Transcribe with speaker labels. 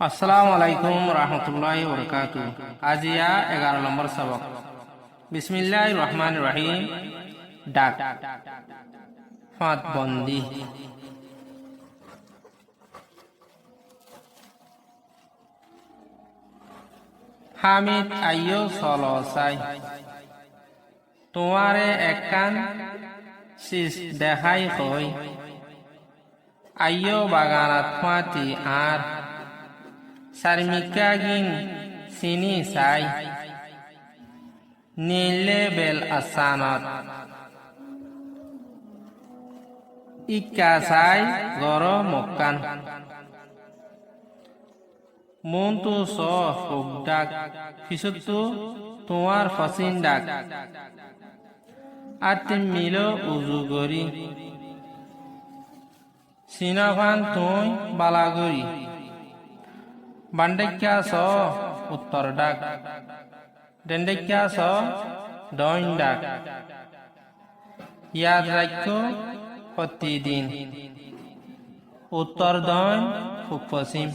Speaker 1: আসসালামু আলাইকুম রহমতুল্লাহি ওয়া বারাকাতুহু। আজিয়া 11 নম্বর সবক। বিসমিল্লাহির রহমানির রহিম। ডাক ফাঁদ বন্দি। হামিদ আইয়ো সলসাই তোমারে একখান শীষ দেখাই হই আইয়ো বাগানাত ফাঁতি আর সারমিকাগিন সিনি সাই নীলে বেল আসানত ইকা সাই গর মক্কান মন্তু স ফুক ডাক ফিসুতু তোমার ফসিন ডাক আতিম মিল উজু গরি সিনাভান তুই বালাগরি বান্ডেক্যা স উত্তর ডাক ডেন্ডেক্যা স দইন ডাক ইয়াদ রাখ্য প্রতিদিন উত্তর দইন পূব পশ্চিম